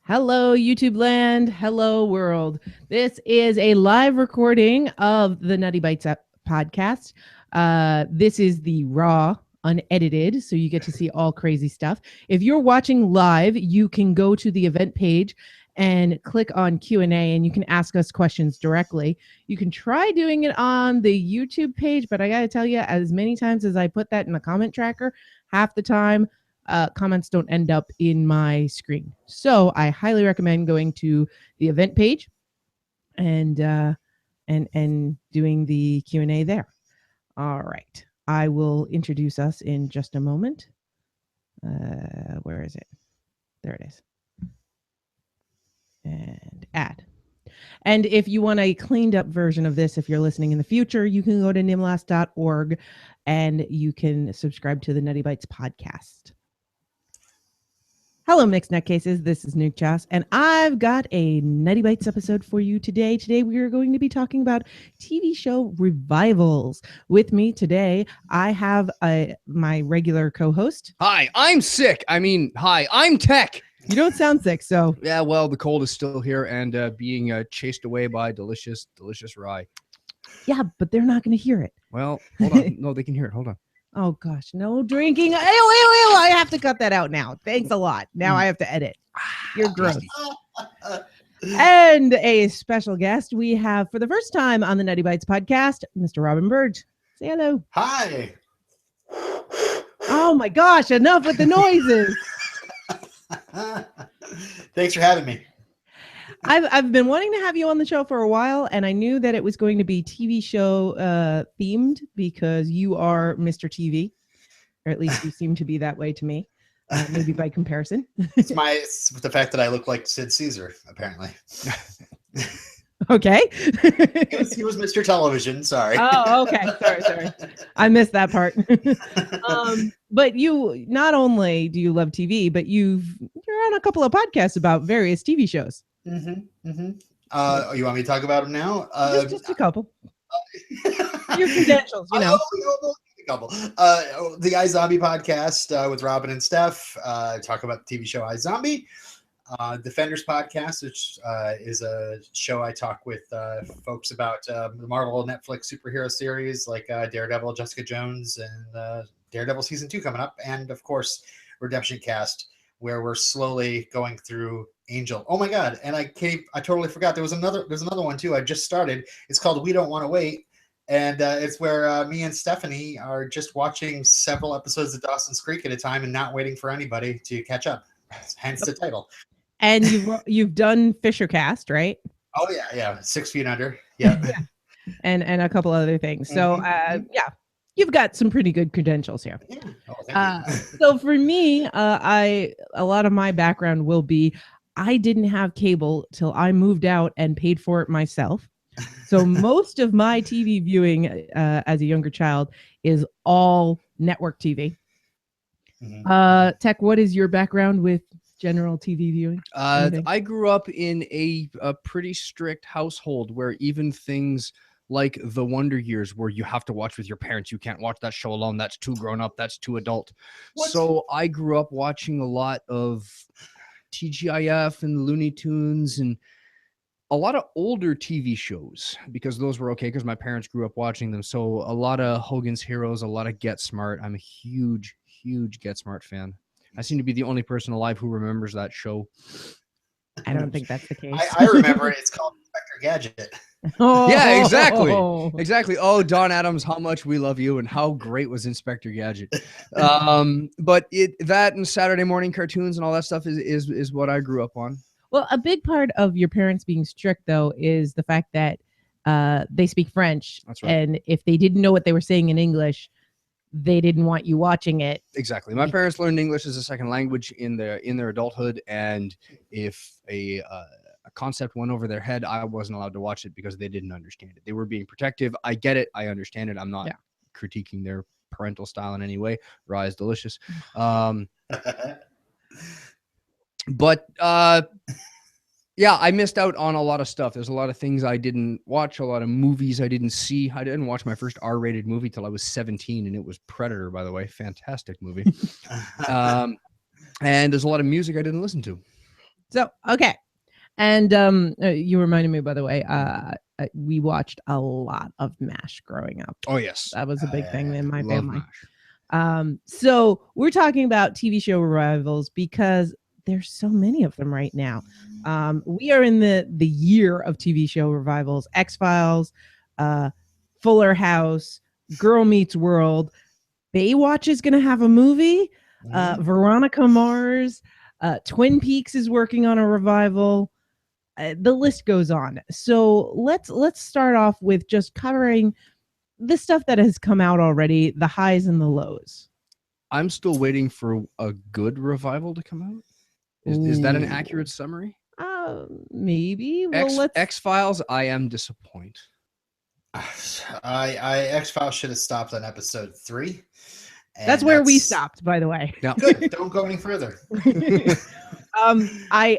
Hello, YouTube land. Hello, world. This is a live recording of the Nutty Bites podcast. This is the raw, unedited, so you get to see all crazy stuff. If you're watching live, you can go to the event page and click on Q&A, and you can ask us questions directly. You can try doing it on the YouTube page, but I got to tell you, as many times as I put that in the comment tracker, half the time, comments don't end up in my screen. So I highly recommend going to the event page and doing the Q&A there. All right. I will introduce us in just a moment. Where is it? There it is. And add. And if you want a cleaned up version of this, if you're listening in the future, you can go to nimlas.org and you can subscribe to the Nutty Bites podcast. Hello, Mixed Nutcases. This is Nuke Chas, and I've got a Nutty Bites episode for you today. Today, we are going to be talking about TV show revivals. With me today, I have my regular co-host. Hi, I'm sick. Hi, I'm Tech. You don't sound sick, so. Yeah, well, the cold is still here and being chased away by delicious rye. Yeah, but they're not going to hear it. Well, hold on. No, they can hear it. Hold on. Oh, gosh. No drinking. Ew, I have to cut that out now. Thanks a lot. Now I have to edit. You're gross. And a special guest we have for the first time on the Nutty Bites podcast, Mr. Robin Burge. Say hello. Hi. Oh, my gosh. Enough with the noises. Thanks for having me. I've been wanting to have you on the show for a while, and I knew that it was going to be TV show themed because you are Mr. TV, or at least you seem to be that way to me, maybe by comparison. It's the fact that I look like Sid Caesar, apparently. Okay. he was Mr. Television, sorry. Oh, okay. Sorry. I missed that part. But you, not only do you love TV, but you're on a couple of podcasts about various TV shows. Mm-hmm. You want me to talk about them now? Just a couple. Your credentials, you know. A couple. The iZombie podcast with Robin and Steph. Talk about the TV show iZombie. Defenders podcast, which is a show I talk with folks about the Marvel Netflix superhero series like Daredevil, Jessica Jones, and Daredevil season 2 coming up, and of course Redemption Cast, where we're slowly going through Angel. Oh my God! And I totally forgot. There's another one too. I just started. It's called We Don't Want to Wait, and it's where me and Stephanie are just watching several episodes of Dawson's Creek at a time and not waiting for anybody to catch up. Hence the title. And you've done Fishercast, right? Oh yeah, 6 Feet Under. Yeah. And a couple other things. So yeah, you've got some pretty good credentials here. Yeah. Oh, so for me, a lot of my background will be I didn't have cable till I moved out and paid for it myself. So most of my TV viewing as a younger child is all network TV. Mm-hmm. Tech, what is your background with general TV viewing? I grew up in a pretty strict household where even things like The Wonder Years, where you have to watch with your parents, you can't watch that show alone. That's too grown up. That's too adult. What? So I grew up watching a lot of TGIF and Looney Tunes and a lot of older TV shows because those were okay because my parents grew up watching them. So a lot of Hogan's Heroes, a lot of Get Smart. I'm a huge Get Smart fan. I seem to be the only person alive who remembers that show. I don't think that's the case. I remember it. It's called Inspector Gadget. Oh. Yeah, exactly. Oh, Don Adams, how much we love you, and how great was Inspector Gadget. But that and Saturday morning cartoons and all that stuff is what I grew up on. Well, a big part of your parents being strict, though, is the fact that they speak French. That's right. And if they didn't know what they were saying in English, they didn't want you watching it. Exactly. My parents learned English as a second language in their adulthood, and if a concept went over their head, I wasn't allowed to watch it because they didn't understand it. They were being protective. I get it. I understand it. I'm not critiquing their parental style in any way. Rye is delicious. But yeah, I missed out on a lot of stuff. There's a lot of things I didn't watch, a lot of movies I didn't see. I didn't watch my first R-rated movie till I was 17, and it was Predator, by the way. Fantastic movie. And there's a lot of music I didn't listen to. So, okay. And you reminded me, by the way, we watched a lot of MASH growing up. Oh yes, That was a big thing in my love family. MASH. So we're talking about TV show revivals because there's so many of them right now. We are in the year of TV show revivals. X-Files, Fuller House, Girl Meets World. Baywatch is going to have a movie. Veronica Mars, Twin Peaks is working on a revival. The list goes on. So let's start off with just covering the stuff that has come out already, the highs and the lows. I'm still waiting for a good revival to come out. Is that an accurate summary? Maybe. Well, X-Files, I am disappointed. X-Files should have stopped on episode 3. That's where we stopped, by the way. Yeah. Good. Don't go any further. I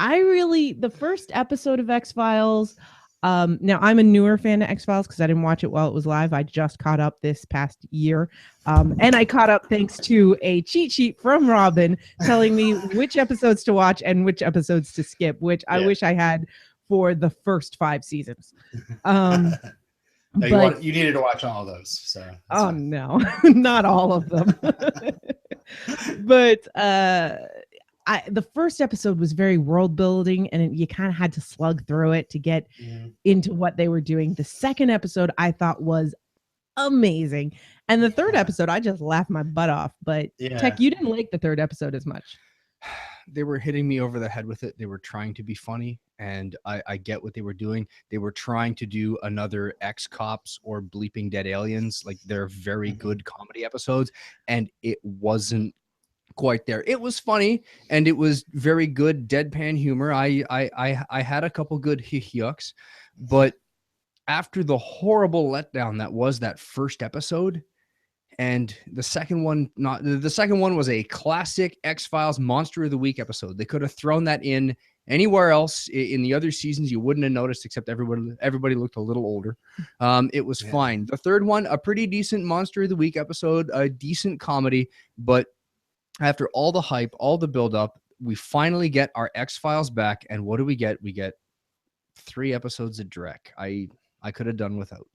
really, the first episode of X-Files, now I'm a newer fan of X-Files because I didn't watch it while it was live. I just caught up this past year. And I caught up thanks to a cheat sheet from Robin telling me which episodes to watch and which episodes to skip, which I wish I had for the first 5 seasons. No, you needed to watch all of those. So no, not all of them. But the first episode was very world building, and you kind of had to slug through it to get into what they were doing. The second episode I thought was amazing, and the third episode I just laughed my butt off. But Tech, you didn't like the third episode as much. They were hitting me over the head with it. They were trying to be funny, and I get what they were doing. They were trying to do another X-Cops or Bleeping Dead Aliens. Like, they're very good comedy episodes, and it wasn't quite there. It was funny, and it was very good deadpan humor. I had a couple good yucks, but after the horrible letdown that was that first episode, and the second one was a classic X-Files Monster of the Week episode. They could have thrown that in anywhere else in the other seasons. You wouldn't have noticed, except everybody looked a little older. It was fine. The third one, a pretty decent Monster of the Week episode, a decent comedy, but after all the hype, all the buildup, we finally get our X-Files back, and what do we get? We get 3 episodes of Drek. I could have done without.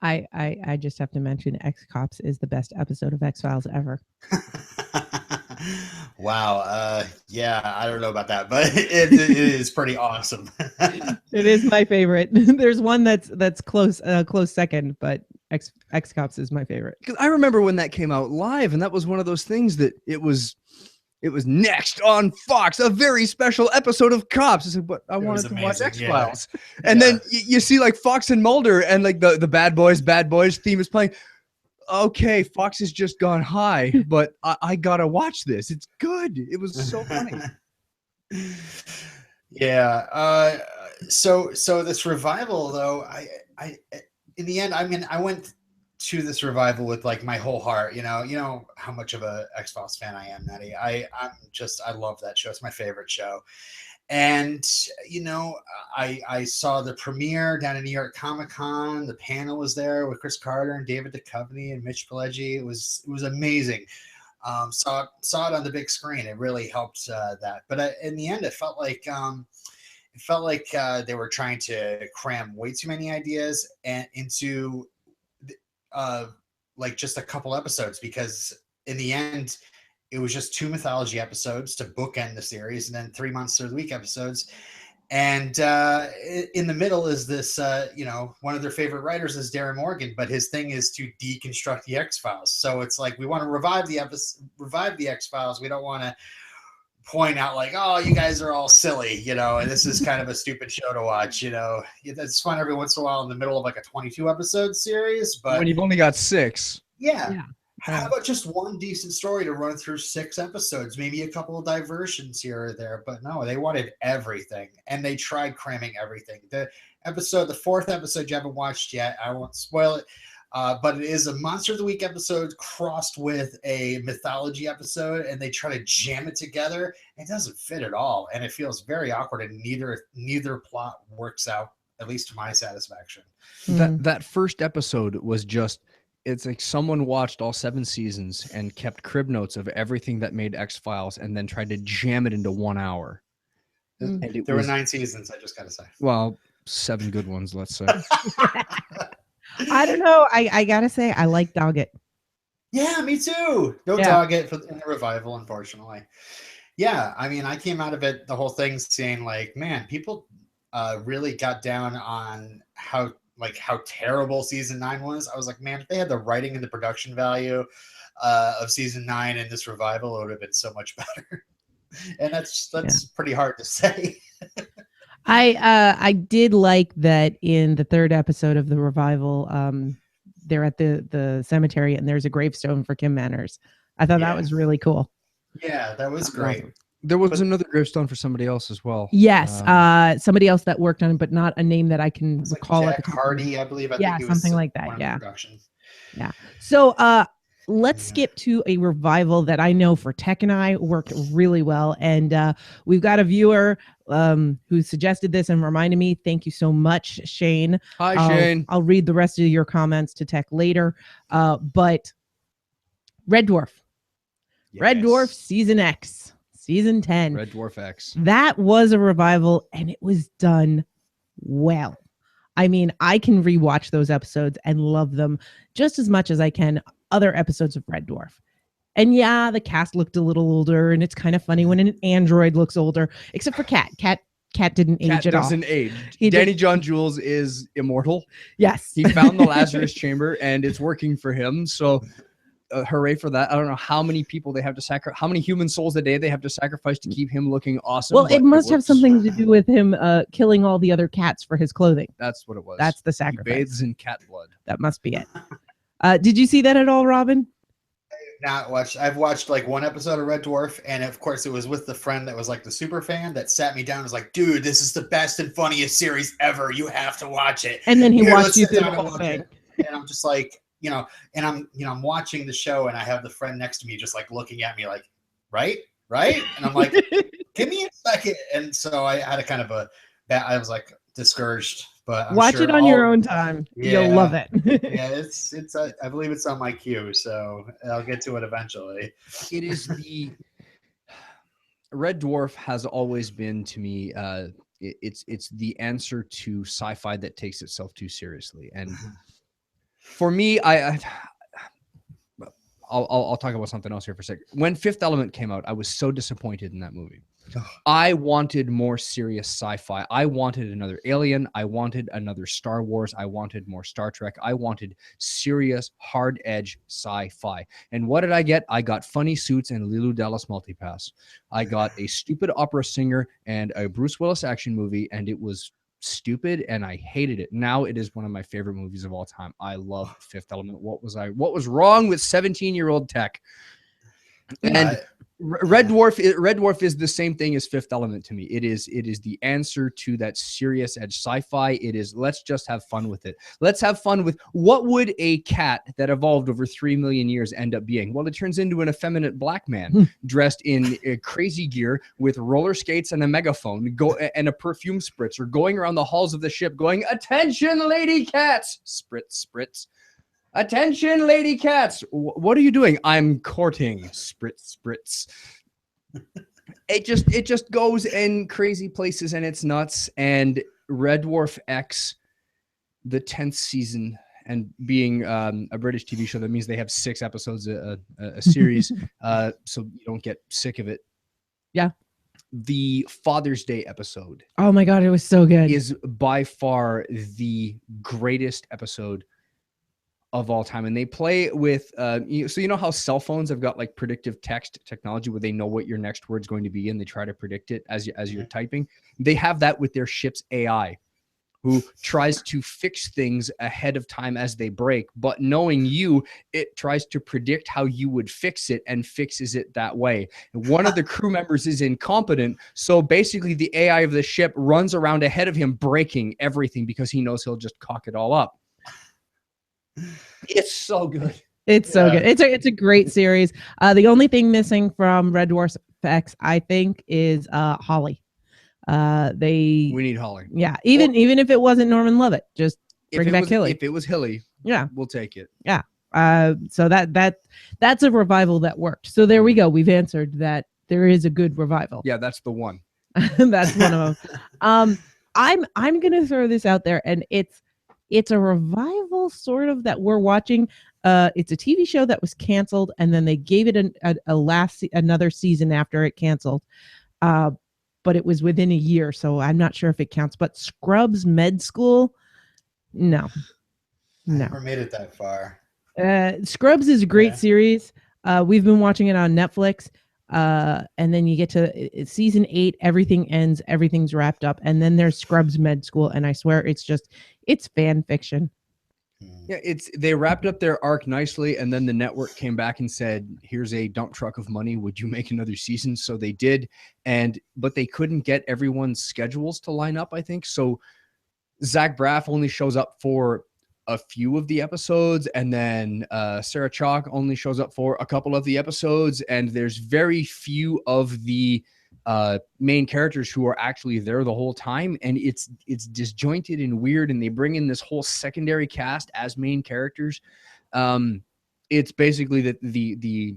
I just have to mention X-Cops is the best episode of X-Files ever. Wow. Yeah, I don't know about that, but it is pretty awesome. It is my favorite. There's one that's close second, but X-Cops is my favorite. Because I remember when that came out live, and that was one of those things that it was next on Fox, a very special episode of Cops. I said, but I wanted to watch X-Files. Yeah. And then you see like Fox and Mulder, and like the Bad Boys theme is playing. Okay, Fox has just gone high, but I gotta watch this. It's good. It was so funny. Yeah. So this revival, though, I in the end, I mean, I went to this revival with like my whole heart. You know how much of a X-Files fan I am, Nutty. I love that show. It's my favorite show. And I saw the premiere down at New York Comic Con. The panel was there with Chris Carter and David Duchovny and Mitch Pileggi. It was amazing. Saw it on the big screen. It really helped that. But in the end, it felt like they were trying to cram way too many ideas and into like just a couple episodes, because in the end it was just 2 mythology episodes to bookend the series, and then 3 Monster of the Week episodes. And in the middle is this, one of their favorite writers is Darren Morgan, but his thing is to deconstruct the X-Files. So it's like, we want to revive the X-Files. We don't want to point out like, oh, you guys are all silly, and this is kind of a stupid show to watch. It's fun every once in a while in the middle of like a 22 episode series, but when you've only got 6. Yeah. How about just one decent story to run through 6 episodes, maybe a couple of diversions here or there? But no, they wanted everything, and they tried cramming everything. The 4th episode you haven't watched yet, I won't spoil it, but it is a Monster of the Week episode crossed with a mythology episode, and they try to jam it together. It doesn't fit at all, and it feels very awkward, and neither plot works out, at least to my satisfaction. That first episode was just, it's like someone watched all 7 seasons and kept crib notes of everything that made X-Files and then tried to jam it into 1 hour. Mm. And There were 9 seasons, I just gotta say. well, 7 good ones, let's say. I don't know. I gotta say, I like Doggett. Yeah, me too. No Yeah. dog it in the revival, unfortunately. Yeah, I mean, I came out of it, the whole thing, saying like, man, people really got down on how terrible season 9 was. I was like, man, if they had the writing and the production value of season 9 in this revival, it would have been so much better. And that's pretty hard to say. I did like that in the 3rd episode of the revival. They're at the cemetery and there's a gravestone for Kim Manners. I thought that was really cool. Yeah, that was great. Awesome. There was another gravestone for somebody else as well. Yes, somebody else that worked on it, but not a name that I can recall. Like at the Jack Hardy, I believe. I yeah, think he was something like that. one Yeah. of the production. Yeah. So let's skip to a revival that I know for Tech and I worked really well. And we've got a viewer who suggested this and reminded me. Thank you so much, Shane. Hi, Shane. I'll read the rest of your comments to Tech later. But Red Dwarf. Yes. Red Dwarf Season X. Season 10. Red Dwarf X. That was a revival and it was done well. I mean, I can rewatch those episodes and love them just as much as I can other episodes of Red Dwarf. And yeah, the cast looked a little older and it's kind of funny when an android looks older, except for Kat. Kat didn't age at all. Doesn't age. Danny John Jules is immortal. Yes. He found the Lazarus chamber and it's working for him. So hooray for that. I don't know how many people they have to sacrifice, how many human souls a day they have to sacrifice to keep him looking awesome. Well, it must have something to do with him killing all the other cats for his clothing. That's what it was. That's the He sacrifice. bathes in cat blood. That must be it. Did you see that at all, Robin? Not watched. I've watched like one episode of Red Dwarf, and of course it was with the friend that was like the super fan that sat me down and was like, dude, this is the best and funniest series ever. You have to watch it. And then he Here, watched let's you sit through the down and whole watch thing. it. And I'm just like, and I'm watching the show and I have the friend next to me just like looking at me like, right? And I'm like, give me a second. And so I had a kind of I was like discouraged, but I'm watch sure it on your own time. You'll love it. Yeah, it's I believe it's on my queue, so I'll get to it eventually. It is the Red Dwarf has always been to me it's the answer to sci-fi that takes itself too seriously. And for me, I'll talk about something else here for a second. When Fifth Element came out, I was so disappointed in that movie. I wanted more serious sci-fi. I wanted another Alien. I wanted another Star Wars. I wanted more Star Trek. I wanted serious, hard-edge sci-fi. And what did I get? I got funny suits and Lilu Dallas Multipass. I got a stupid opera singer and a Bruce Willis action movie, and it was stupid and I hated it. Now it is one of my favorite movies of all time. I love Fifth Element. What was wrong with 17-year-old Tech? And Red Dwarf is the same thing as Fifth Element to me. It is the answer to that serious edge sci-fi. It is, let's just have fun with it. Let's have fun with what would a cat that evolved over 3 million years end up being? Well, it turns into an effeminate black man dressed in crazy gear with roller skates and a megaphone and a perfume spritzer going around the halls of the ship going, "Attention, lady cats!" Spritz, spritz. "Attention, lady cats." What are you doing? "I'm courting." Spritz, spritz. It just goes in crazy places and it's nuts. And Red Dwarf X, the 10th season, and being a British TV show, that means they have 6 episodes a series, so you don't get sick of it. Yeah. The Father's Day episode. Oh my God, it was so good. Is by far the greatest episode of all time. And they play with so you know how cell phones have got like predictive text technology where they know what your next word's going to be and they try to predict it as you're typing. They have that with their ship's AI, who tries to fix things ahead of time as they break, but knowing you, it tries to predict how you would fix it and fixes it that way. And one of the crew members is incompetent, so basically the AI of the ship runs around ahead of him breaking everything because he knows he'll just cock it all up. It's so good. It's so good. It's a great series. The only thing missing from Red Dwarf X, I think, is Holly. We need Holly. Yeah, even if it wasn't Norman Lovett, just bring back Hilly. If it was Hilly, yeah, we'll take it. Yeah. So that's a revival that worked. So there we go. We've answered that there is a good revival. Yeah, that's the one. That's one of them. I'm gonna throw this out there, and it's a revival sort of that we're watching. It's a TV show that was canceled, and then they gave it another season after it canceled. But it was within a year, so I'm not sure if it counts. But Scrubs Med School, no. I never made it that far. Scrubs is a great series. We've been watching it on Netflix. And then you get to season 8, everything ends, everything's wrapped up, and then there's Scrubs Med School, and I swear it's fan fiction. Yeah, they wrapped up their arc nicely, and then the network came back and said, "Here's a dump truck of money. Would you make another season?" So they did, but they couldn't get everyone's schedules to line up, I think. So Zach Braff only shows up for a few of the episodes, and then Sarah Chalk only shows up for a couple of the episodes, and there's very few of the main characters who are actually there the whole time, and it's disjointed and weird, and they bring in this whole secondary cast as main characters. It's basically that the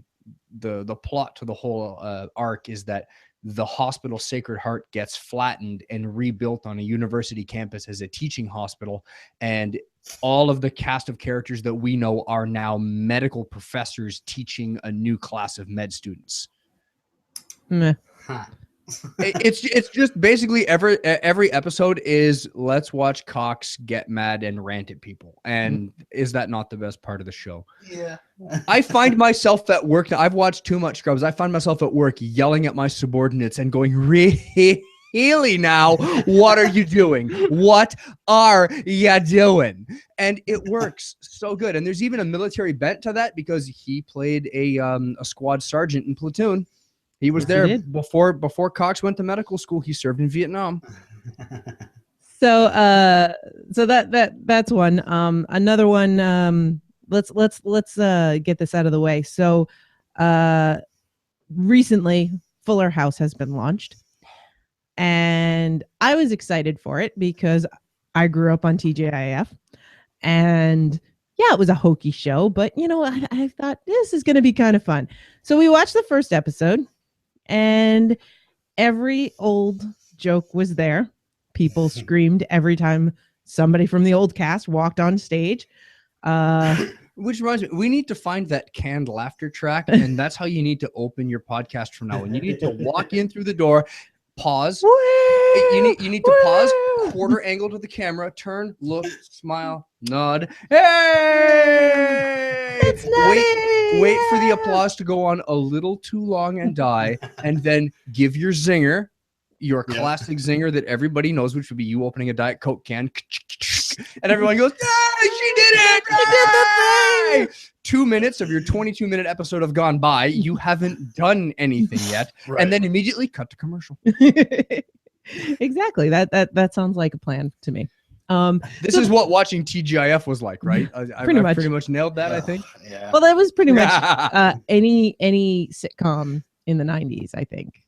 plot to the whole arc is that the hospital Sacred Heart gets flattened and rebuilt on a university campus as a teaching hospital, and all of the cast of characters that we know are now medical professors teaching a new class of med students. Meh. Huh. It's just basically every episode is let's watch Cox get mad and rant at people. And is that not the best part of the show? Yeah. I find myself at work. I've watched too much Scrubs. I find myself at work yelling at my subordinates and going, really now, what are you doing? What are you doing? And it works so good. And there's even a military bent to that because he played a squad sergeant in Platoon. He was there before Cox went to medical school. He served in Vietnam. So that's one. Another one. Let's get this out of the way. So, recently, Fuller House has been launched, and I was excited for it because I grew up on TGIF, and yeah, it was a hokey show, but I thought this is going to be kind of fun. So we watched the first episode. And every old joke was there. People screamed every time somebody from the old cast walked on stage. Which reminds me, we need to find that canned laughter track, and that's how you need to open your podcast from now on. You need to walk in through the door, pause. You need to pause, quarter angle to the camera, turn, look, smile, nod. Hey! It's Nutty! Wait for the applause to go on a little too long and die, and then give your zinger, your classic zinger that everybody knows, which would be you opening a Diet Coke can, and everyone goes, "Yeah, she did it! She did the thing!" 2 minutes of your 22-minute episode have gone by. You haven't done anything yet, and then immediately cut to commercial. Exactly. That sounds like a plan to me. This is what watching TGIF was like, right? I pretty much nailed that, I think. Yeah. Well, that was pretty much any sitcom in the 90s, I think.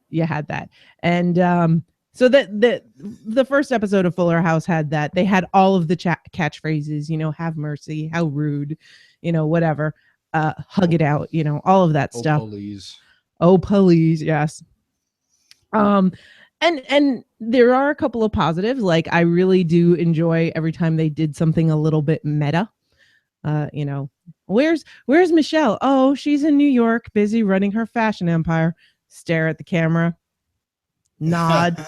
You had that. And so the first episode of Fuller House had that. They had all of the catchphrases, have mercy, how rude, whatever. Hug it out, all of that stuff. Please. Oh, please. Yes. And there are a couple of positives. Like, I really do enjoy every time they did something a little bit meta. Where's Michelle? Oh, she's in New York, busy running her fashion empire. Stare at the camera. Nod.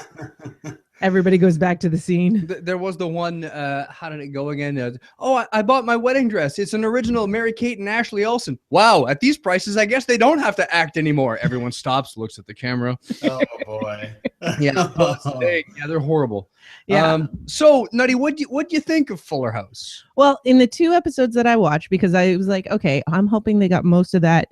Everybody goes back to the scene. There was the one, how did it go again? I bought my wedding dress. It's an original Mary-Kate and Ashley Olsen. Wow, at these prices, I guess they don't have to act anymore. Everyone stops, looks at the camera. Oh, boy. Yeah, they're horrible. Yeah. So, Nutty, what do you think of Fuller House? Well, in the 2 episodes that I watched, because I was like, okay, I'm hoping they got most of that,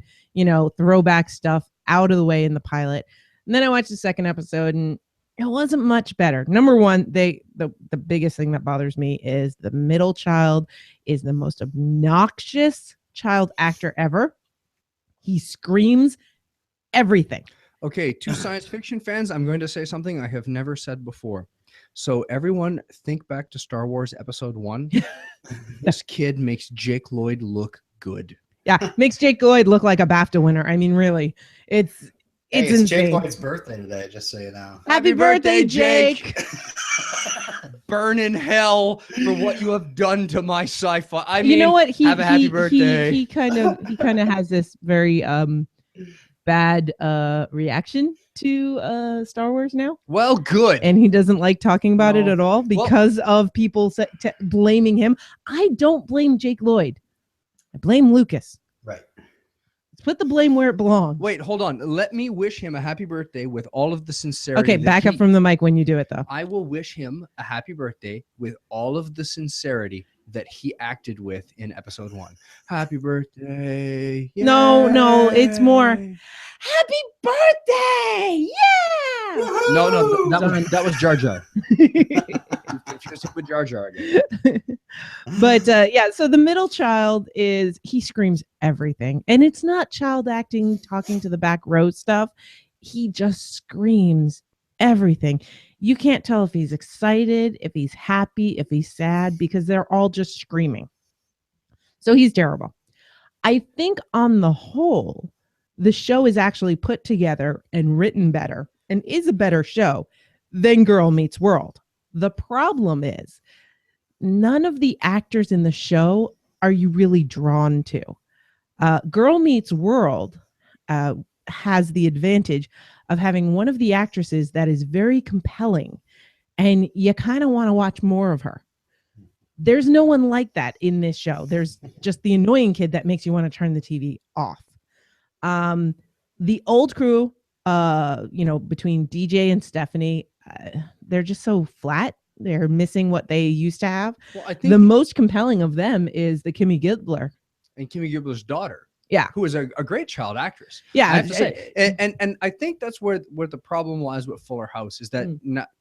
throwback stuff out of the way in the pilot. And then I watched the second episode, and it wasn't much better. Number one, the biggest thing that bothers me is the middle child is the most obnoxious child actor ever. He screams everything. Okay, to science fiction fans, I'm going to say something I have never said before. So everyone think back to Star Wars Episode 1. This kid makes Jake Lloyd look good. Yeah, makes Jake Lloyd look like a BAFTA winner. I mean, really, Hey, It's it's Jake insane. Lloyd's birthday today, just so you know. Happy birthday, Jake. Burn in hell for what you have done to my sci-fi. I You mean, know what? have a happy birthday. He kind of has this very bad reaction to Star Wars now, Well, good. and he doesn't like talking about it No. at all because of people blaming him. I don't blame Jake Lloyd. I blame Lucas. Right. Let's put the blame where it belongs. Wait, hold on. Let me wish him a happy birthday with all of the sincerity. Okay, back up from the mic when you do it, though. I will wish him a happy birthday with all of the sincerity that he acted with in episode 1. Happy birthday. No, it's more Yay. happy birthday. Yeah. No, Done. that was Jar Jar. Confused him with Jar Jar again. But yeah, so the middle child he screams everything, and it's not child acting, talking to the back row stuff. He just screams everything. You can't tell if he's excited, if he's happy, if he's sad, because they're all just screaming. So he's terrible. I think on the whole, the show is actually put together and written better and is a better show than Girl Meets World. The problem is none of the actors in the show are you really drawn to. Girl Meets World has the advantage of having one of the actresses that is very compelling, and you kind of want to watch more of her. There's no one like that in this show. There's just the annoying kid that makes you want to turn the TV off. The old crew, between DJ and Stephanie, they're just so flat. They're missing what they used to have. Well, I think The most compelling of them is the Kimmy Gibbler. and Kimmy Gibbler's daughter. Yeah. Who is a great child actress. Yeah. I have to say. And I think that's where the problem lies with Fuller House is that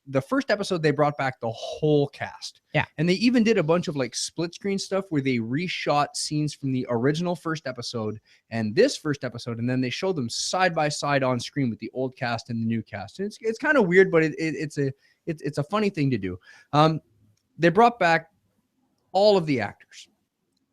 the first episode, they brought back the whole cast. Yeah. And they even did a bunch of like split screen stuff where they reshot scenes from the original first episode and this first episode. And then they show them side by side on screen with the old cast and the new cast. And it's kind of weird, but it's a funny thing to do. They brought back all of the actors.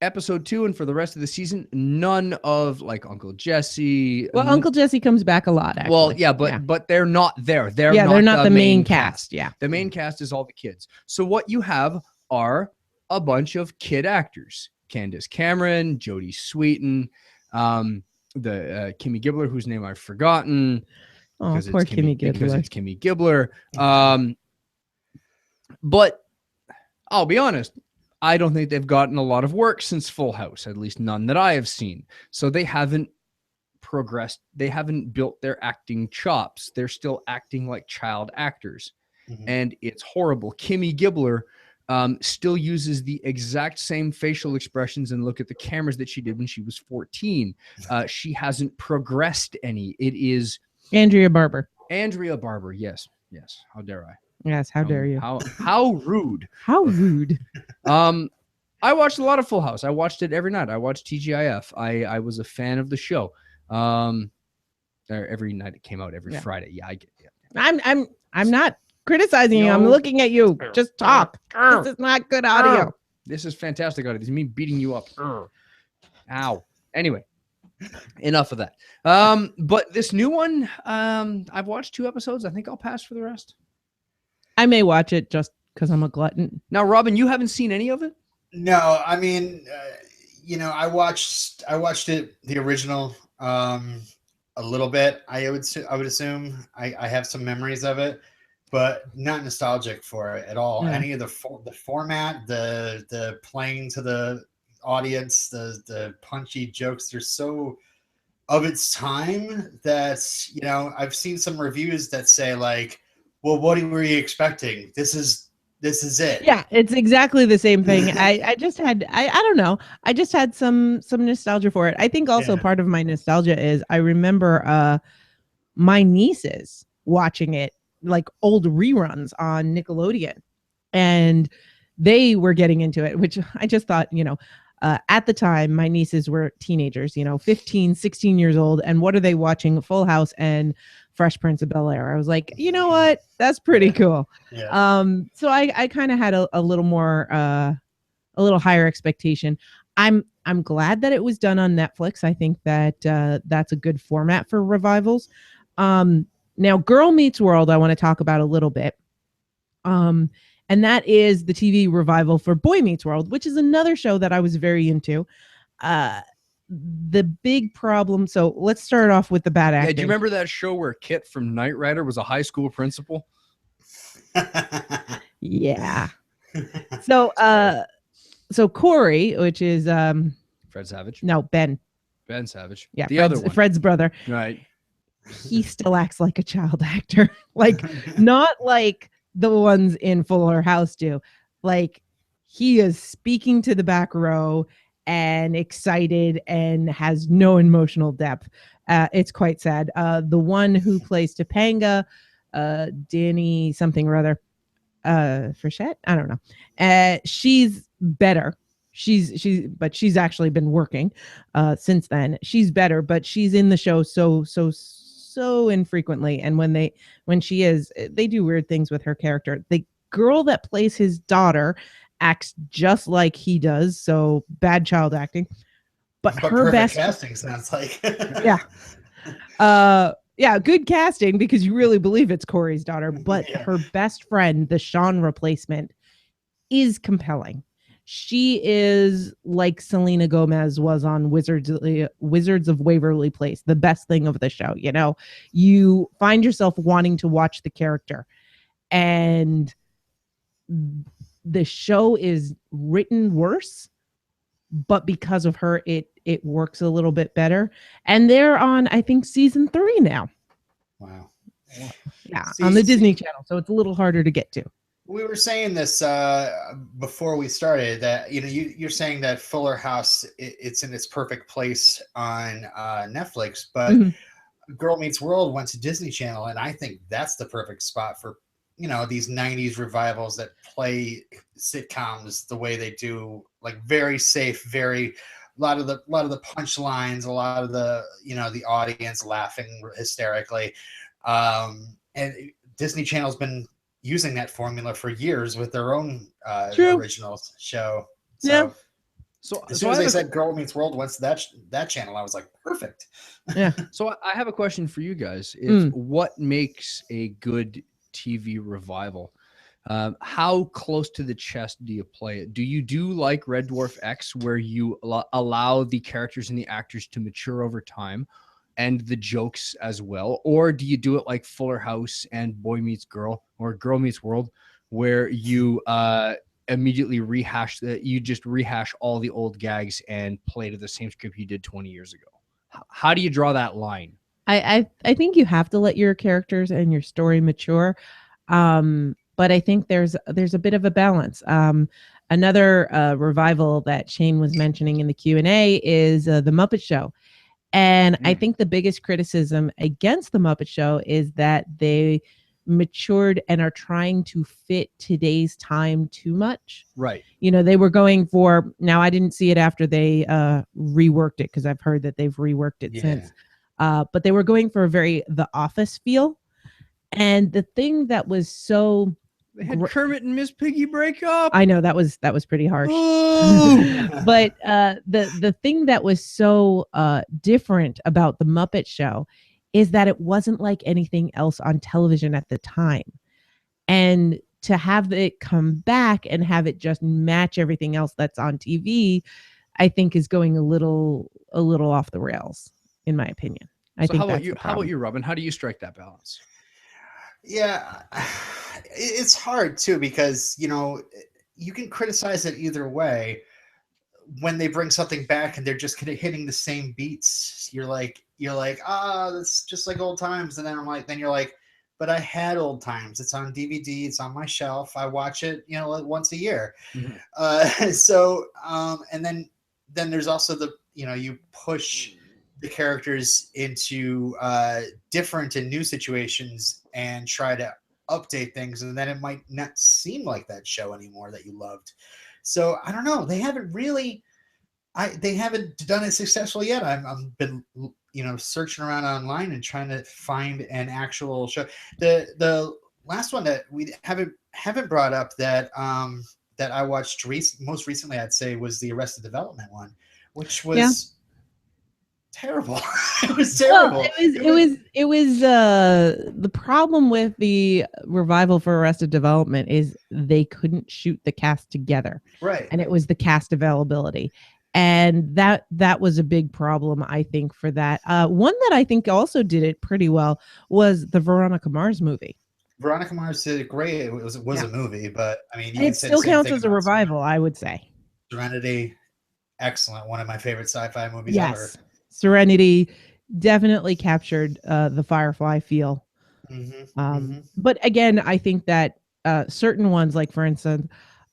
Episode 2 and for the rest of the season, none of like Uncle Jesse. Well, Uncle Jesse comes back a lot, actually. Well, yeah, but they're not there. They're not the main cast. Yeah. The main cast is all the kids. So what you have are a bunch of kid actors. Candace Cameron, Jodie Sweetin, the Kimmy Gibbler, whose name I've forgotten. Oh, poor Kimmy Gibbler. Because it's Kimmy Gibbler. But I'll be honest, I don't think they've gotten a lot of work since Full House, at least none that I have seen. So they haven't progressed. They haven't built their acting chops. They're still acting like child actors. Mm-hmm. And it's horrible. Kimmy Gibbler still uses the exact same facial expressions and look at the cameras that she did when she was 14. She hasn't progressed any. It is Andrea Barber. Yes. How dare I? Yes, how dare you? How rude. How rude. I watched a lot of Full House. I watched it every night. I watched TGIF. I was a fan of the show. Every night it came out every Friday. Yeah, I get it. Yeah. I'm not criticizing you. I'm looking at you. Just talk. This is not good audio. This is fantastic audio. This is me beating you up. Ow. Anyway, enough of that. But this new one, I've watched 2 episodes. I think I'll pass for the rest. I may watch it just because I'm a glutton. Now, Robin, you haven't seen any of it? No, I mean, I watched it, the original, a little bit. I would assume I have some memories of it, but not nostalgic for it at all. Yeah. Any of the format, the playing to the audience, the punchy jokes, they're so of its time that I've seen some reviews that say like, well, what were you expecting? This is it. Yeah, it's exactly the same thing. I just had I don't know. I just had some nostalgia for it. I think also part of my nostalgia is I remember my nieces watching it, like old reruns on Nickelodeon, and they were getting into it, which I just thought, at the time my nieces were teenagers, 15, 16 years old, and what are they watching? Full House and Fresh Prince of Bel-Air. I was like, you know what? That's pretty cool. Yeah. So I kind of had a little more, a little higher expectation. I'm glad that it was done on Netflix. I think that that's a good format for revivals. Now Girl Meets World, I want to talk about a little bit. And that is the TV revival for Boy Meets World, which is another show that I was very into. The big problem. So let's start off with the bad acting. Yeah, do you remember that show where Kit from Knight Rider was a high school principal? Yeah. So so Corey, which is Fred Savage. no, Ben Savage. Yeah, the other one. Fred's brother. Right. He still acts like a child actor. Like not like the ones in Fuller House do. Like he is speaking to the back row and excited and has no emotional depth. It's quite sad. The one who plays Topanga, Danny something or other, Frechette, I don't know. She's better. But she's actually been working since then. She's better, but she's in the show so infrequently. And when she is, they do weird things with her character. The girl that plays his daughter acts just like he does, so bad child acting. But her best casting sounds like yeah, good casting because you really believe it's Corey's daughter. But her best friend, the Sean replacement, is compelling. She is like Selena Gomez was on Wizards of Waverly Place, the best thing of the show. You know, you find yourself wanting to watch the character, and the show is written worse, but because of her, it works a little bit better. And they're on, I think, season 3 now. Wow. Yeah, on the Disney Channel, so it's a little harder to get to. We were saying this before we started that you're saying that Fuller House it's in its perfect place on Netflix, but Girl Meets World went to Disney Channel, and I think that's the perfect spot for these 90s revivals that play sitcoms the way they do, like very safe, very a lot of the punchlines, a lot of the the audience laughing hysterically, and Disney Channel's been using that formula for years with their own original show. So, yeah. So as soon as they said Girl Meets World went to that channel, I was like, perfect. Yeah. So I have a question for you guys. What makes a good TV revival? How close to the chest do you play it? Do you do like Red Dwarf X, where you allow the characters and the actors to mature over time, and the jokes as well? Or do you do it like Fuller House and Boy Meets Girl or Girl Meets World, where you immediately rehash all the old gags and play to the same script you did 20 years ago? How do you draw that line? I think you have to let your characters and your story mature. But I think there's a bit of a balance. Another revival that Shane was mentioning in the Q&A is The Muppet Show. And I think the biggest criticism against The Muppet Show is that they matured and are trying to fit today's time too much. Right. They were going for, now I didn't see it after they reworked it, because I've heard that they've reworked it since. But they were going for a very The Office feel. And the thing that was so... They had Kermit and Miss Piggy break up. I know that was pretty harsh. But the thing that was so different about The Muppet Show is that it wasn't like anything else on television at the time. And to have it come back and have it just match everything else that's on TV, I think is going a little off the rails, in my opinion. I think how about you, Robin? How do you strike that balance? Yeah, it's hard too, because you can criticize it either way. When they bring something back and they're just kind of hitting the same beats, you're like, that's just like old times. And then you're like, but I had old times. It's on DVD. It's on my shelf. I watch it, once a year. And then there's also you push the characters into different and new situations and try to update things, and then it might not seem like that show anymore that you loved. So I don't know. They haven't really, they haven't done it successfully yet. I've been searching around online and trying to find an actual show. The last one that we haven't brought up that I watched most recently, I'd say, was the Arrested Development one, which was terrible. It was terrible. Well, it was the problem with the revival for Arrested Development is they couldn't shoot the cast together, right. and it was the cast availability, and that was a big problem, I think, for that. One that I think also did it pretty well was the Veronica Mars movie. Veronica Mars did it great. It was a movie, but I mean, you And can it say still the same counts thing as a about revival, I would say. Serenity. Excellent. One of my favorite sci-fi movies Yes, ever. Serenity definitely captured the Firefly feel. But again, I think that certain ones, like for instance,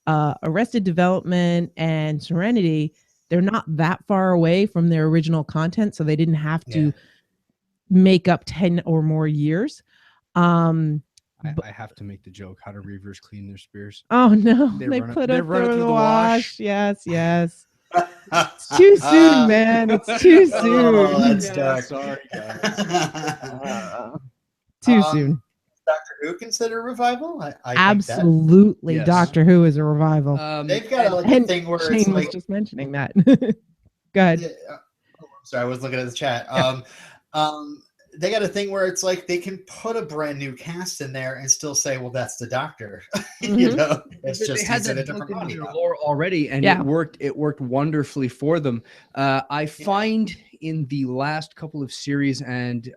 Arrested Development and Serenity, they're not that far away from their original content, so they didn't have to make up 10 or more years. I have to make the joke: how do reavers clean their spears? Oh no, they run put it through the wash. Yes. It's It's too soon, man. It's too soon. Oh, that's Yeah, dark. sorry, guys. Too soon. Doctor Who consider revival? I Absolutely, Yes. Doctor Who is a revival. They've got a thing where Shane it's was like. just mentioning that. Go ahead. Yeah, sorry, I was looking at the chat. They got a thing where it's like they can put a brand new cast in there and still say, "Well, that's the Doctor." You know, it's They just had he's in a that different built into body. their now. lore already, and Yeah. it worked wonderfully for them. I find in the last couple of series, and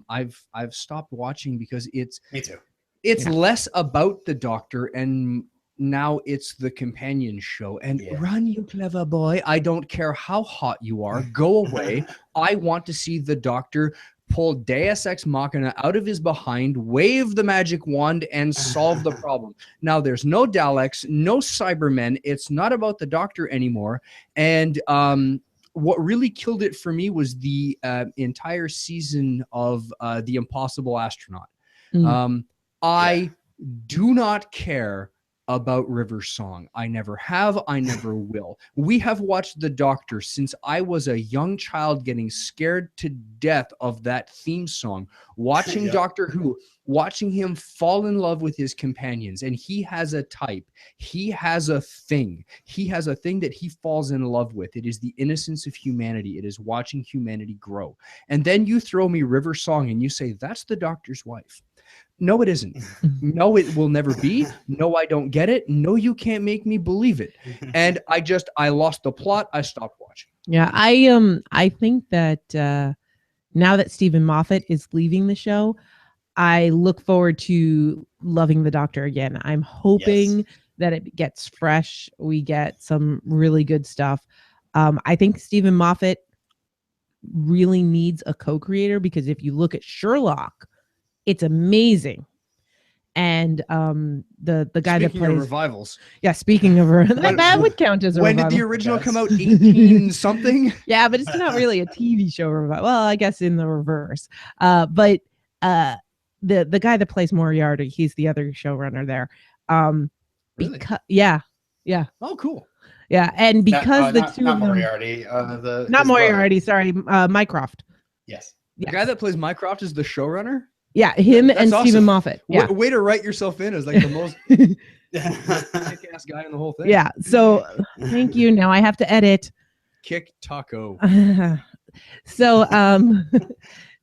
I've stopped watching because Me too. it's less about the Doctor and now it's the companion show. And run, you clever boy. I don't care how hot you are. Go away. I want to see the Doctor pull Deus Ex Machina out of his behind, wave the magic wand, and solve the problem. Now, there's no Daleks, no Cybermen. It's not about the Doctor anymore. And what really killed it for me was the entire season of The Impossible Astronaut. I do not care about River's song. I never have. I never will. We have watched The Doctor since I was a young child, getting scared to death of that theme song, watching Doctor Who, watching him fall in love with his companions. And he has a type. He has a thing. He has a thing that he falls in love with. It is the innocence of humanity. It is watching humanity grow. And then you throw me River's song and you say, that's the Doctor's wife. No, it isn't. No, it will never be. No, I don't get it. No, you can't make me believe it. And I lost the plot. I stopped watching. Yeah, I think that now that Stephen Moffat is leaving the show, I look forward to loving the Doctor again. I'm hoping that it gets fresh. We get some really good stuff. I think Stephen Moffat really needs a co-creator, because if you look at Sherlock, it's amazing. And the guy Speaking that plays of revivals. Yeah, speaking of that would count as a when revival. did the original come out? 18 something? Yeah, but it's not really a TV show revival. Well, I guess in the reverse. But the guy that plays Moriarty, he's the other showrunner there. Really? Yeah. Oh, cool. Yeah, and because not two of them, Moriarty, not Moriarty, sorry, Mycroft. Yes. The guy that plays Mycroft is the showrunner? Yeah, him That's and awesome. Stephen Moffat. Yeah. Way to write yourself in as like the most kick-ass guy in the whole thing. Yeah. So thank you. Now I have to edit. Kick taco. So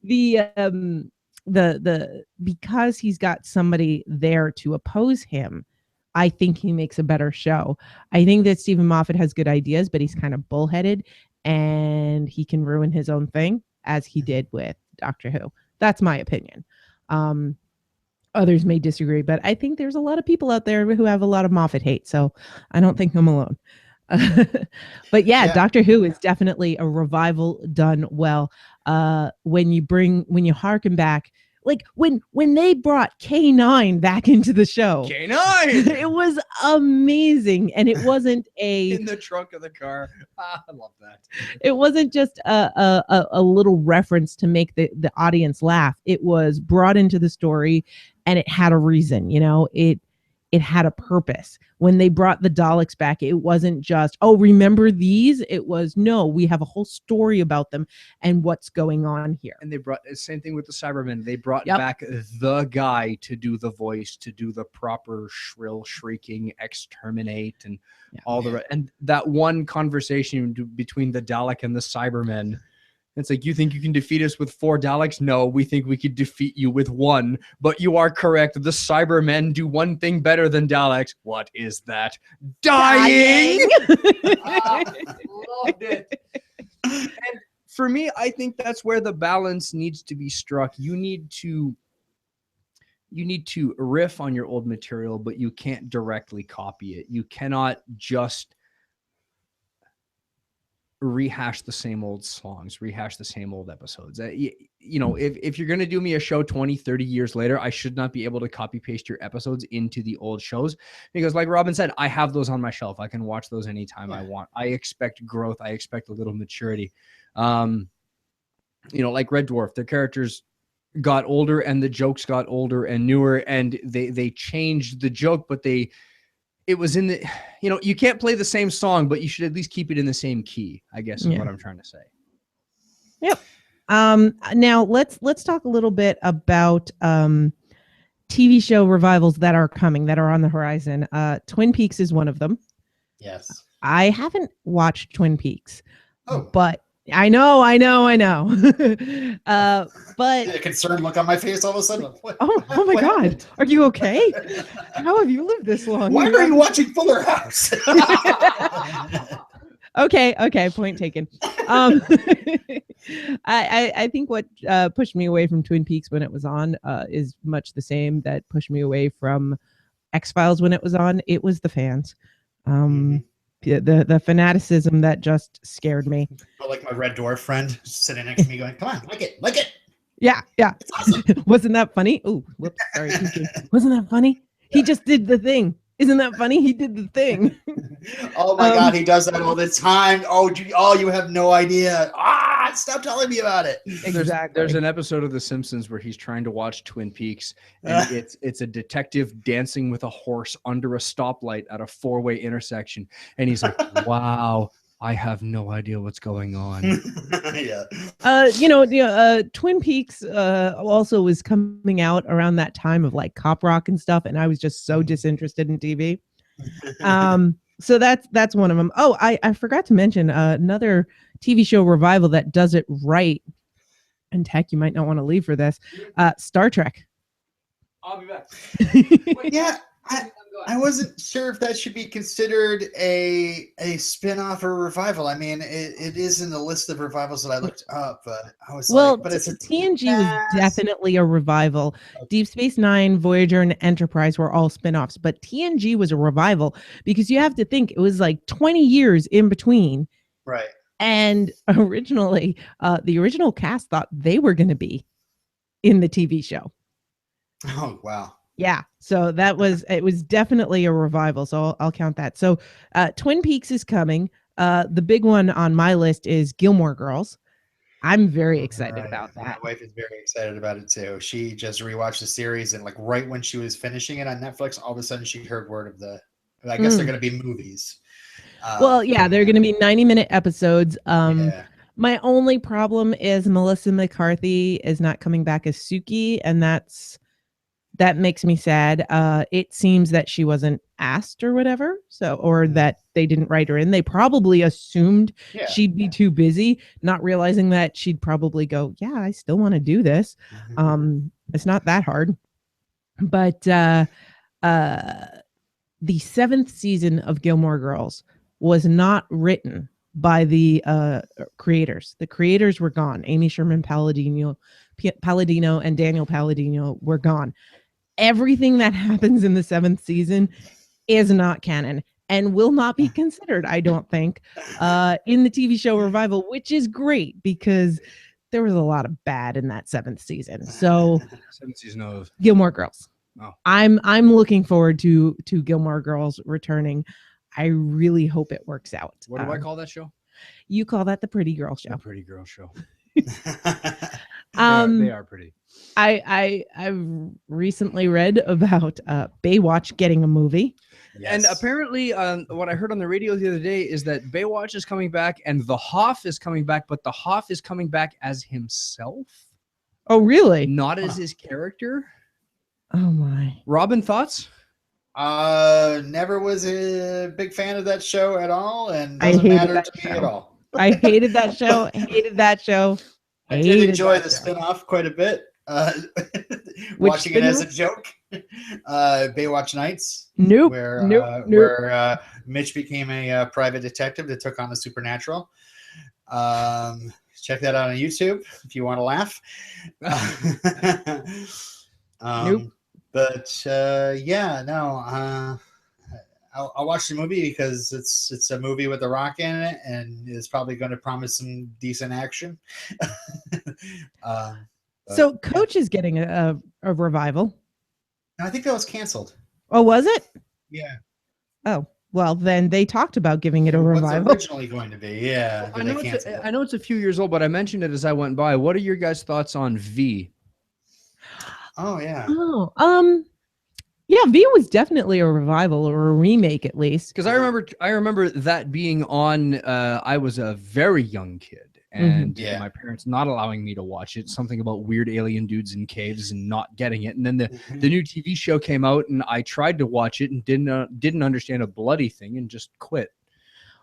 the because he's got somebody there to oppose him, I think he makes a better show. I think that Stephen Moffat has good ideas, but he's kind of bullheaded and he can ruin his own thing, as he did with Doctor Who. That's my opinion. Others may disagree, but I think there's a lot of people out there who have a lot of Moffat hate, so I don't think I'm alone. But yeah, Doctor Who is definitely a revival done well. When you harken back, like when they brought K9 back into the show, K9, it was amazing, and it wasn't in the trunk of the car. I love that. It wasn't just a little reference to make the audience laugh. It was brought into the story, and it had a reason. You know, it had a purpose. When they brought the Daleks back, it wasn't just, oh, remember these? It was, no, we have a whole story about them and what's going on here. And they brought the same thing with the Cybermen. They brought back the guy to do the voice, to do the proper shrill, shrieking, exterminate, and all the rest. And that one conversation between the Dalek and the Cybermen, It's like, you think you can defeat us with 4 Daleks? No, we think we could defeat you with 1. But you are correct. The Cybermen do one thing better than Daleks. What is that? Dying! Loved it. And for me, I think that's where the balance needs to be struck. You need to riff on your old material, but you can't directly copy it. You cannot just rehash the same old songs, rehash the same old episodes. You know, if you're going to do me a show 20, 30 years later, I should not be able to copy paste your episodes into the old shows, because like Robin said, I have those on my shelf. I can watch those anytime I want. I expect growth. I expect a little maturity. You know, like Red Dwarf, their characters got older and the jokes got older and newer, and they changed the joke, but it was in the, you know, you can't play the same song, but you should at least keep it in the same key, I guess is what I'm trying to say. Yep. Now let's talk a little bit about TV show revivals that are coming, that are on the horizon. Twin Peaks is one of them. Yes. I haven't watched Twin Peaks. Oh. But I know. But A concerned look on my face all of a sudden. Oh my God. Happened? Are you okay? How have you lived this long? Why are you watching Fuller House? Okay. Point taken. I think what pushed me away from Twin Peaks when it was on is much the same that pushed me away from X-Files when it was on. It was the fans. The fanaticism that just scared me. But like my Red Dwarf friend sitting next to me going, come on, like it. Yeah. It's awesome. Wasn't that funny? Oh, whoops. Sorry. Wasn't that funny? He just did the thing. Isn't that funny? He did the thing. Oh my God, he does that all the time. Oh, you have no idea. Stop telling me about it. Exactly. There's an episode of The Simpsons where he's trying to watch Twin Peaks, and it's a detective dancing with a horse under a stoplight at a 4-way intersection, and he's like, "Wow, I have no idea what's going on." Yeah. Twin Peaks also was coming out around that time of like cop rock and stuff, and I was just so disinterested in TV. So that's one of them. Oh, I forgot to mention another TV show revival that does it right. And Tech, you might not want to leave for this. Star Trek. I'll be back. Yeah. I wasn't sure if that should be considered a spin-off or revival. I mean, it is in the list of revivals that I looked up, but I was but it's TNG was definitely a revival. Deep Space Nine, Voyager, and Enterprise were all spin-offs, but TNG was a revival because you have to think it was like 20 years in between. Right. And originally, the original cast thought they were going to be in the TV show. Oh, wow. Yeah, so it was definitely a revival. So I'll count that. So Twin Peaks is coming. The big one on my list is Gilmore Girls. I'm very excited about that. My wife is very excited about it too. She just rewatched the series, and like right when she was finishing it on Netflix, all of a sudden she heard word of I guess they're going to be movies. Well, yeah, they're going to be 90-minute episodes. My only problem is Melissa McCarthy is not coming back as Suki, and that makes me sad. It seems that she wasn't asked or whatever, or that they didn't write her in. They probably assumed she'd be too busy, not realizing that she'd probably go, yeah, I still want to do this. It's not that hard. But the 7th season of Gilmore Girls was not written by the creators. The creators were gone. Amy Sherman Palladino and Daniel Palladino were gone. Everything that happens in the 7th season is not canon and will not be considered, I don't think, in the TV show revival, which is great because there was a lot of bad in that 7th season. So 7th season of Gilmore Girls. Oh. I'm looking forward to Gilmore Girls returning. I really hope it works out. What do I call that show? You call that the Pretty Girl Show. The Pretty Girl Show. They are pretty. I've recently read about Baywatch getting a movie. Yes. And apparently, what I heard on the radio the other day is that Baywatch is coming back and the Hoff is coming back, but the Hoff is coming back as himself. Oh, really? Not as his character. Oh, my. Robin, thoughts? Never was a big fan of that show at all, and I doesn't hated matter that to show. me at all. I hated that show. Hated that show. I did Hated enjoy that the show. spinoff quite a bit. Which Watching it as a spinoff? joke. Baywatch Nights, Nope. where Nope. Mitch became a private detective that took on the supernatural. Check that out on YouTube if you want to laugh. Nope. But yeah, no. I'll watch the movie because it's a movie with The Rock in it, and it's probably going to promise some decent action. So Coach is getting a revival. I think that was canceled. Oh, was it? Yeah. Oh, well, then they talked about giving it a It was revival. originally going to be, yeah. I know it's a few years old, but I mentioned it as I went by. What are your guys' thoughts on V? Oh yeah. Oh, yeah, V was definitely a revival or a remake at least. Because I remember that being on. I was a very young kid, and my parents not allowing me to watch it. Something about weird alien dudes in caves and not getting it. And then the new TV show came out, and I tried to watch it and didn't understand a bloody thing and just quit.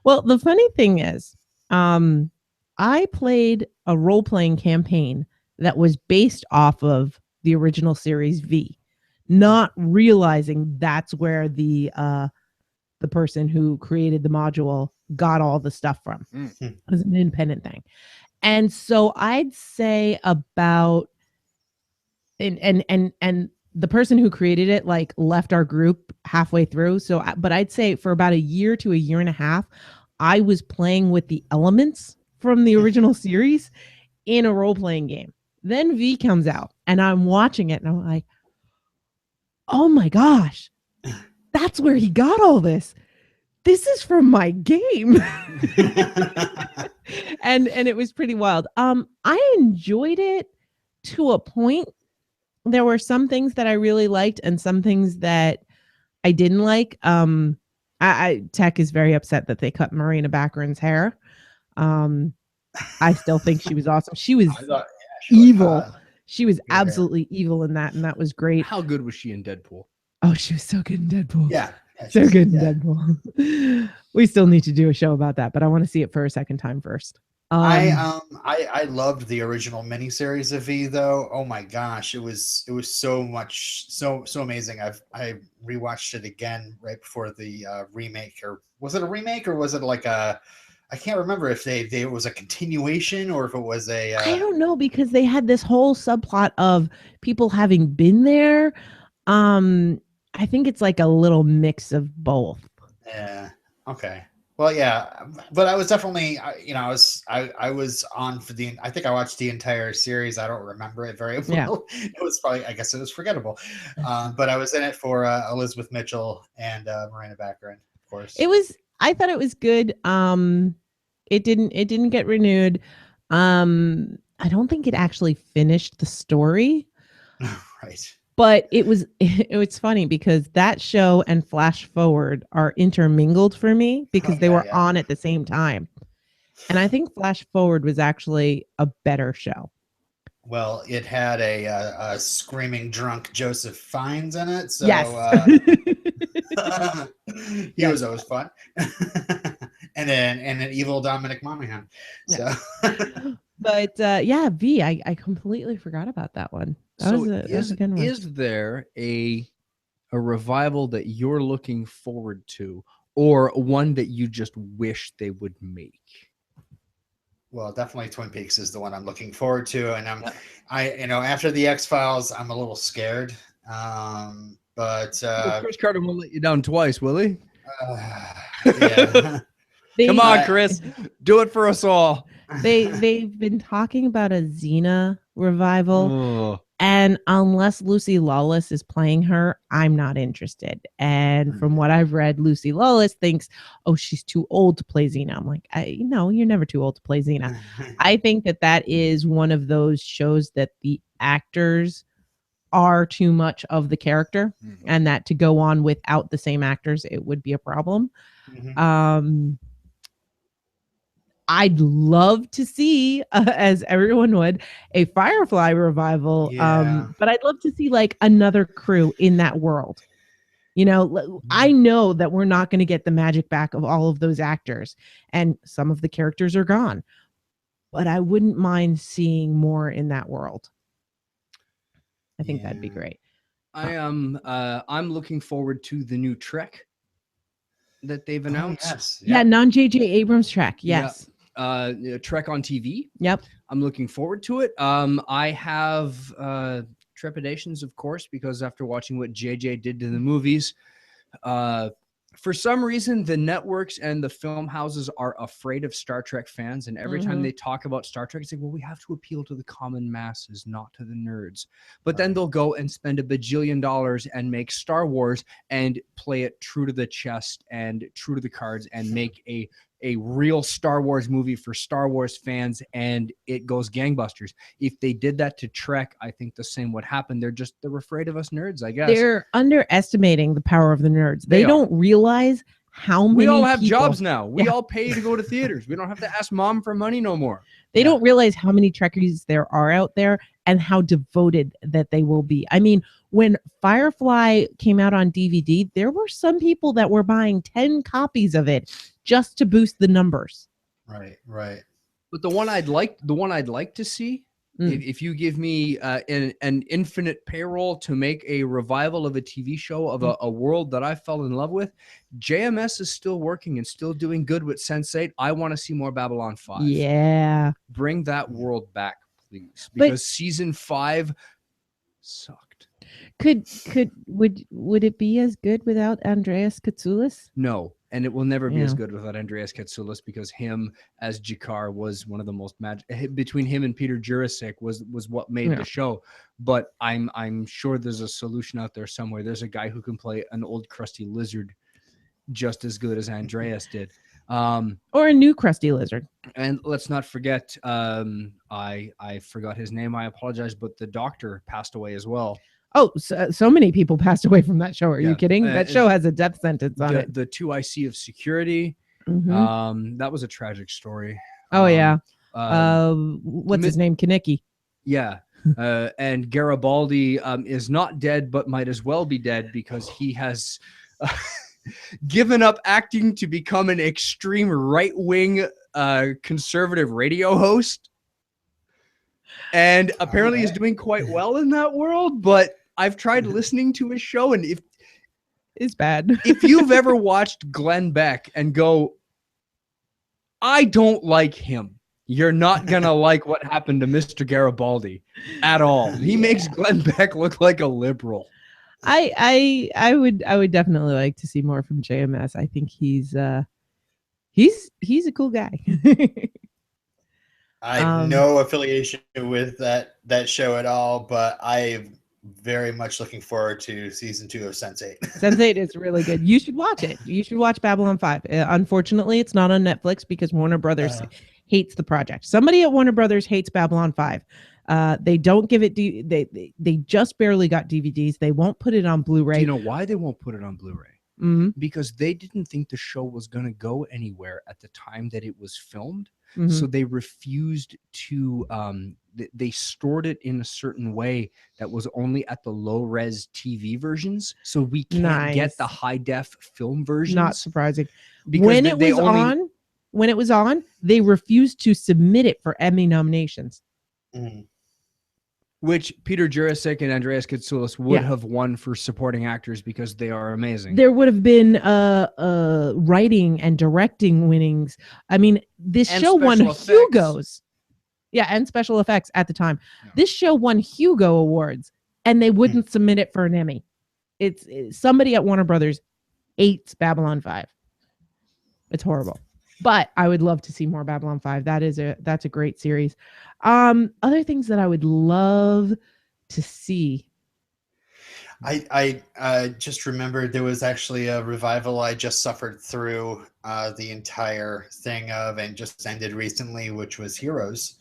Well, the funny thing is, I played a role-playing campaign that was based off of the original series V, not realizing that's where the person who created the module got all the stuff from. It was an independent thing. And so I'd say about and the person who created it like left our group halfway through. So but I'd say for about a year to a year and a half, I was playing with the elements from the original series in a role-playing game. Then V comes out and I'm watching it and I'm like, oh my gosh, that's where he got all this. This is from my game. and it was pretty wild. I enjoyed it to a point. There were some things that I really liked and some things that I didn't like. Tech is very upset that they cut Marina Baccarin's hair. I still think she was awesome. She was evil. She was absolutely evil in that, and that was great. How good was she in Deadpool? Oh, she was so good in Deadpool. Yeah. So good in Deadpool. We still need to do a show about that, but I want to see it for a second time first. I loved the original miniseries of V though. Oh my gosh, it was so amazing. I rewatched it again right before the remake, or was it a remake or was it like a? I can't remember if it was a continuation or if it was a. I don't know, because they had this whole subplot of people having been there. I think it's like a little mix of both. Yeah. Okay. Well, yeah, but I was definitely, I was on for I think I watched the entire series. I don't remember it very well. Yeah. It was probably, I guess it was forgettable. But I was in it for Elizabeth Mitchell and Marina Baccarin, of course. I thought it was good. It didn't get renewed. I don't think it actually finished the story. Right. But it was funny because that show and Flash Forward are intermingled for me because they were on at the same time. And I think Flash Forward was actually a better show. Well, it had a screaming drunk Joseph Fiennes in it. So yes. He was always fun. and an evil Dominic Monaghan. So but yeah, V, I completely forgot about that one. That was a good one. Is there a revival that you're looking forward to, or one that you just wish they would make? Well, definitely Twin Peaks is the one I'm looking forward to, and after the XFiles, I'm a little scared. But Chris Carter won't let you down twice, will he? Yeah. Come on, Chris, do it for us all. They've been talking about a Xena revival. And unless Lucy Lawless is playing her, I'm not interested. And from what I've read, Lucy Lawless thinks, oh, she's too old to play Xena. I'm like, no, you're never too old to play Xena. I think that is one of those shows that the actors are too much of the character, and that to go on without the same actors, it would be a problem. I'd love to see, as everyone would, a Firefly revival. Yeah. But I'd love to see like another crew in that world. I know that we're not going to get the magic back of all of those actors, and some of the characters are gone, but I wouldn't mind seeing more in that world. I think that'd be great. I'm looking forward to the new Trek that they've announced. Oh, yes. Yeah, non-J.J. Abrams Trek. Yes. Trek on TV. Yep. I'm looking forward to it. I have trepidations, of course, because after watching what JJ did to the movies, for some reason, the networks and the film houses are afraid of Star Trek fans. And every time they talk about Star Trek, it's like, well, we have to appeal to the common masses, not to the nerds. But then they'll go and spend $1 bajillion and make Star Wars and play it true to the chest and true to the cards and make a real Star Wars movie for Star Wars fans, and it goes gangbusters. If they did that to Trek, I think the same would happen. They're afraid of us nerds, I guess. They're underestimating the power of the nerds. They don't realize how many we all have people, jobs now. We all pay to go to theaters. We don't have to ask mom for money no more. They don't realize how many Trekkies there are out there and how devoted that they will be. I mean, when Firefly came out on DVD, there were some people that were buying 10 copies of it just to boost the numbers. Right. But the one I'd like to see, if you give me an infinite payroll to make a revival of a TV show of a world that I fell in love with, JMS is still working and still doing good with Sense8. I want to see more Babylon 5. Yeah. Bring that world back, please. Because season 5 sucked. Would it be as good without Andreas Katsoulis? No, and it will never be as good without Andreas Katsoulis, because him as Jakar was one of the most between him and Peter Jurasik was what made the show. But I'm sure there's a solution out there somewhere. There's a guy who can play an old crusty lizard just as good as Andreas did. Or a new crusty lizard. And let's not forget, I forgot his name. I apologize, but the Doctor passed away as well. Oh, so many people passed away from that show. Are you kidding? That show has a death sentence on it. The 2IC of Security. That was a tragic story. Oh, yeah. What's his name? Kaneki. Yeah. And Garibaldi is not dead, but might as well be dead, because he has given up acting to become an extreme right-wing conservative radio host. And apparently is doing quite well in that world, but I've tried listening to his show, and it's bad. If you've ever watched Glenn Beck and go, I don't like him, you're not gonna like what happened to Mr. Garibaldi at all. He makes Glenn Beck look like a liberal. I would definitely like to see more from JMS. I think he's a cool guy. I have no affiliation with that show at all, but I'm very much looking forward to season 2 of Sense8. Sense8 is really good. You should watch it. You should watch Babylon 5. Unfortunately, it's not on Netflix because Warner Brothers hates the project. Somebody at Warner Brothers hates Babylon 5. They don't give it. They just barely got DVDs. They won't put it on Blu-ray. Do you know why they won't put it on Blu-ray? Because they didn't think the show was going to go anywhere at the time that it was filmed. So they refused to, they stored it in a certain way that was only at the low-res TV versions. So we can't get the high-def film versions. Not surprising. Because when it was on, they refused to submit it for Emmy nominations. Which Peter Jurasik and Andreas Katsoulis would have won for supporting actors, because they are amazing. There would have been writing and directing winnings. I mean, this show won Hugos. Yeah, and special effects at the time. Yeah. This show won Hugo Awards, and they wouldn't submit it for an Emmy. It's somebody at Warner Brothers hates Babylon 5. It's horrible. But I would love to see more Babylon 5. That's a great series. Other things that I would love to see. I just remembered there was actually a revival I just suffered through the entire thing of, and just ended recently, which was Heroes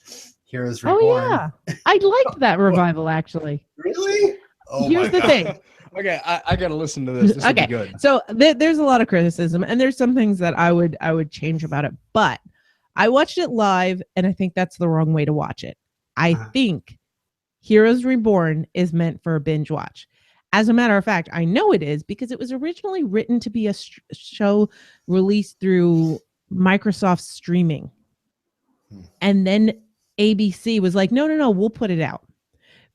Reborn. Oh yeah, I liked that revival actually. Really? Oh, here's the thing. Okay, I gotta listen to this. This would be good. So there's a lot of criticism, and there's some things that I would change about it. But I watched it live, and I think that's the wrong way to watch it. I think Heroes Reborn is meant for a binge watch. As a matter of fact, I know it is because it was originally written to be a show released through Microsoft streaming. And then ABC was like, no, we'll put it out.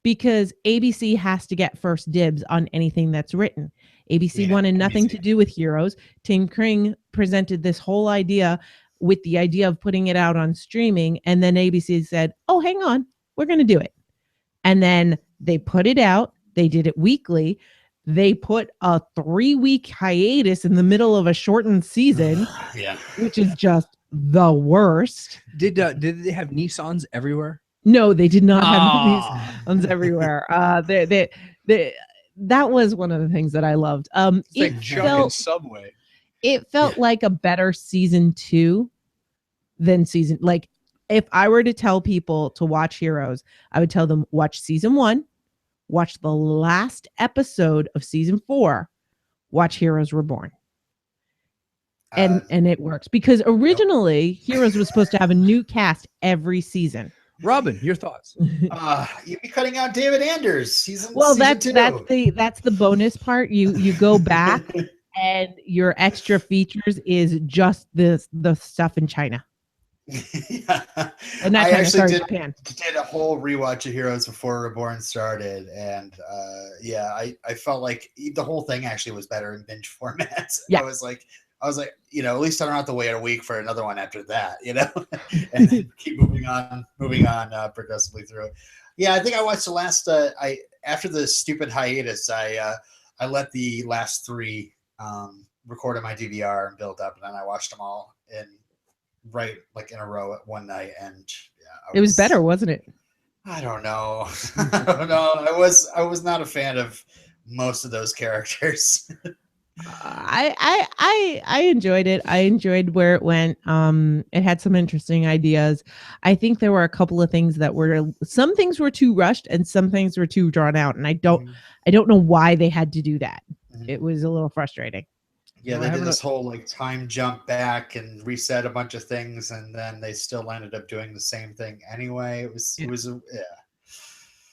Because ABC has to get first dibs on anything that's written. ABC wanted nothing to do with Heroes. Tim Kring presented this whole idea with the idea of putting it out on streaming. And then ABC said, oh, hang on, we're going to do it. And then they put it out. They did it weekly. They put a 3-week hiatus in the middle of a shortened season, which is just the worst. Did they have Nissans everywhere? No, they did not have Nissans everywhere. That was one of the things that I loved. It's like jumping Subway. It felt like a better season 2 than season. Like if I were to tell people to watch Heroes, I would tell them watch season 1. Watch the last episode of season 4. Watch Heroes Reborn. And it works because originally Heroes was supposed to have a new cast every season. Robin, your thoughts? You'd be cutting out David Anders. That's the bonus part. You go back and your extra features is just the stuff in China. And I actually did a whole rewatch of Heroes before Reborn started, and I felt like the whole thing actually was better in binge format. I was like, at least I don't have to wait a week for another one after that, and then keep moving on progressively through it. Yeah, I think I watched the last. After the stupid hiatus, I let the last 3 record on my DVR and build up, and then I watched them all in a row at one night, and it was better, wasn't it? I don't know. I was not a fan of most of those characters. I enjoyed it. I enjoyed where it went. It had some interesting ideas. I think there were a couple of things some things were too rushed and some things were too drawn out, and I don't know why they had to do that. It was a little frustrating. Yeah, they did this whole time jump back and reset a bunch of things, and then they still ended up doing the same thing anyway.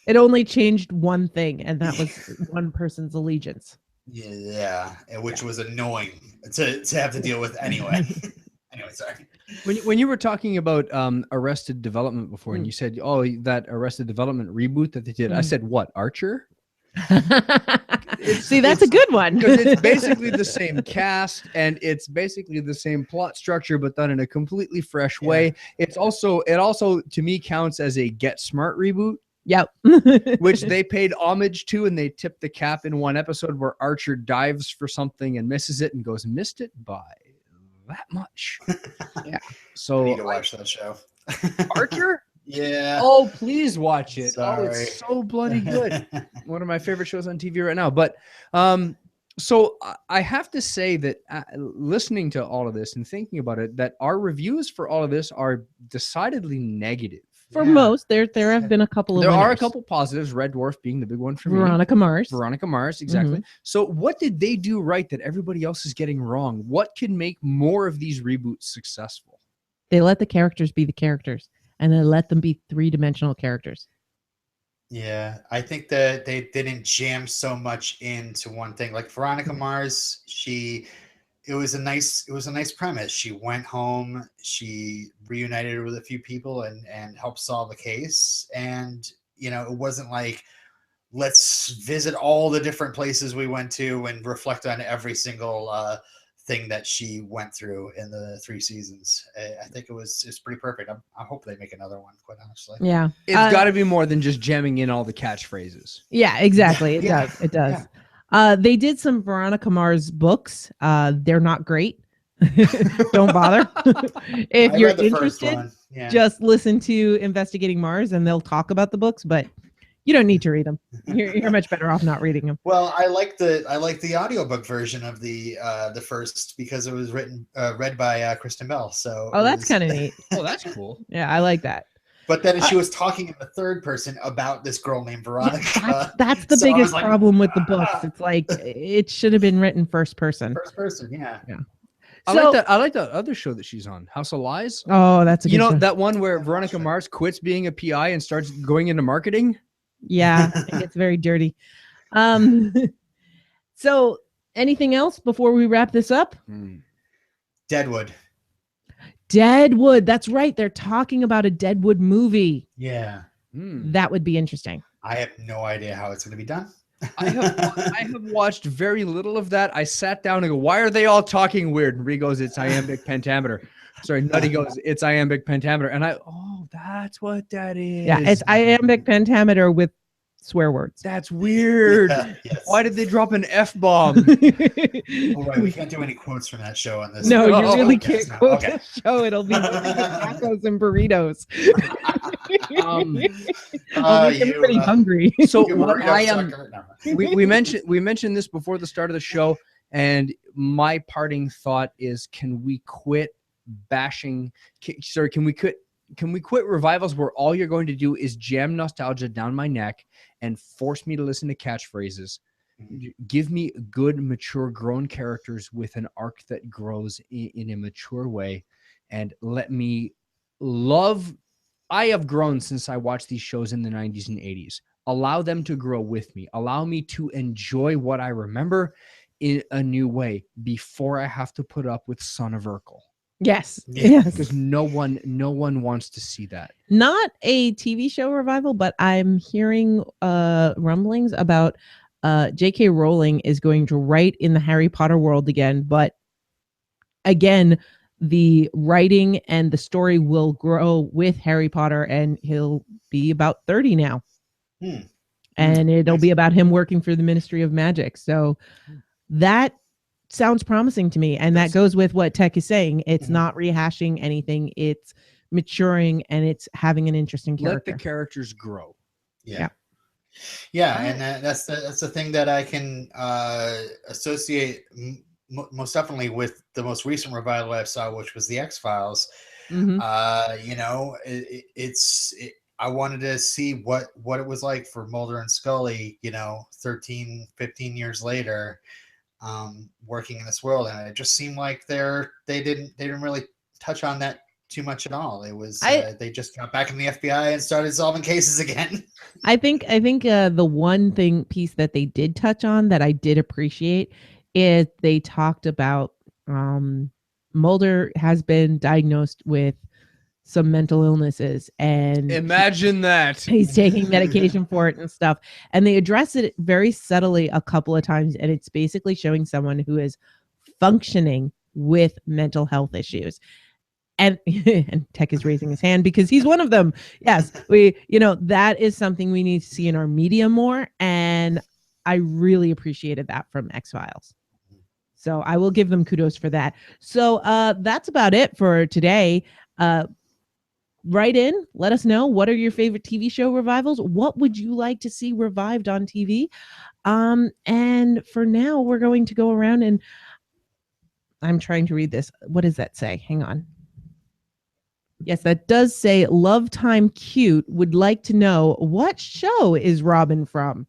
It only changed one thing, and that was one person's allegiance. Yeah, which was annoying to have to deal with anyway. Anyway, sorry. When you were talking about Arrested Development before, and you said, "Oh, that Arrested Development reboot that they did," I said, "What, Archer?" See, that's a good one because it's basically the same cast and it's basically the same plot structure, but done in a completely fresh way. It also to me counts as a Get Smart reboot. Yep. Which they paid homage to, and they tipped the cap in one episode where Archer dives for something and misses it and goes, missed it by that much. Yeah. So I need to watch that show. Archer? Yeah. Oh, please watch it. Sorry. Oh, it's so bloody good. One of my favorite shows on TV right now. But so I have to say that listening to all of this and thinking about it, that our reviews for all of this are decidedly negative. For most, there have been a couple of There winners. are a couple positives, Red Dwarf being the big one for me. Veronica Mars, exactly. So what did they do right that everybody else is getting wrong? What can make more of these reboots successful? They let the characters be the characters, and they let them be 3-dimensional characters. Yeah, I think that they didn't jam so much into one thing. Like Veronica Mars, it was a nice premise. She went home, she reunited with a few people and helped solve a case. And, it wasn't like, let's visit all the different places we went to and reflect on every single thing that she went through in the 3 seasons. I think it's pretty perfect. I hope they make another one, quite honestly. Yeah. It's got to be more than just jamming in all the catchphrases. Yeah, exactly. It does. It does. Yeah. They did some Veronica Mars books. They're not great. Don't bother. If you're interested, just listen to Investigating Mars and they'll talk about the books, but you don't need to read them. You're much better off not reading them. Well, I like the audiobook version of the first because it was read by Kristen Bell. So that's kind of neat. Oh, that's cool. Yeah, I like that. But then she was talking in the third person about this girl named Veronica. Yeah, that's the biggest problem with the books. It's like it should have been written first person. First person, yeah. I like that other show that she's on, House of Lies. Oh, that's a good show. That one where Veronica Mars quits being a PI and starts going into marketing. Yeah, it gets very dirty. Um, so anything else before we wrap this up? Deadwood. Deadwood. That's right. They're talking about a Deadwood movie. Yeah. That would be interesting. I have no idea how it's going to be done. I have watched very little of that. I sat down and go, why are they all talking weird? And Ree goes, it's iambic pentameter. Sorry, Nutty goes, it's iambic pentameter. And that's what that is. Yeah, it's iambic pentameter with swear words. That's weird. Yeah, yes. Why did they drop an F-bomb? Oh, right. We can't do any quotes from that show on this. No, you Oh, really okay. can't No, quote okay. the show. It'll be tacos and burritos. I'll make them pretty hungry. So You what burrito I am, sucker? No. we mentioned this before the start of the show, and my parting thought is, can we quit bashing? Can we quit revivals where all you're going to do is jam nostalgia down my neck and force me to listen to catchphrases? Give me good, mature, grown characters with an arc that grows in a mature way, and let me love. I have grown since I watched these shows in the 90s and 80s. Allow them to grow with me. Allow me to enjoy what I remember in a new way before I have to put up with Son of Urkel. Yes. Yeah. Yes. Because no one wants to see that. Not a TV show revival, but I'm hearing rumblings about J.K. Rowling is going to write in the Harry Potter world again, but again, the writing and the story will grow with Harry Potter, and he'll be about 30 now. And it'll be about him working for the Ministry of Magic. So that sounds promising to me. And that goes with what Tech is saying. It's not rehashing anything. It's maturing, and it's having an interesting character. Let the characters grow. Yeah, and that's the thing that I can associate most definitely with the most recent revival I saw, which was the X-Files. I wanted to see what it was like for Mulder and Scully, 13, 15 years later, working in this world, and it just seemed like they didn't really touch on that too much at all. It was they just got back in the FBI and started solving cases again. I think the one piece that they did touch on that I did appreciate is they talked about Mulder has been diagnosed with some mental illnesses, and imagine that he's taking medication for it and stuff. And they address it very subtly a couple of times, and it's basically showing someone who is functioning with mental health issues. And Tech is raising his hand because he's one of them. Yes, that is something we need to see in our media more. And I really appreciated that from X-Files. So I will give them kudos for that. So that's about it for today. Write in, let us know, what are your favorite TV show revivals? What would you like to see revived on TV? And for now, we're going to go around, and I'm trying to read this. What does that say? Hang on. Yes, that does say Love Time Cute would like to know, what show is Robin from?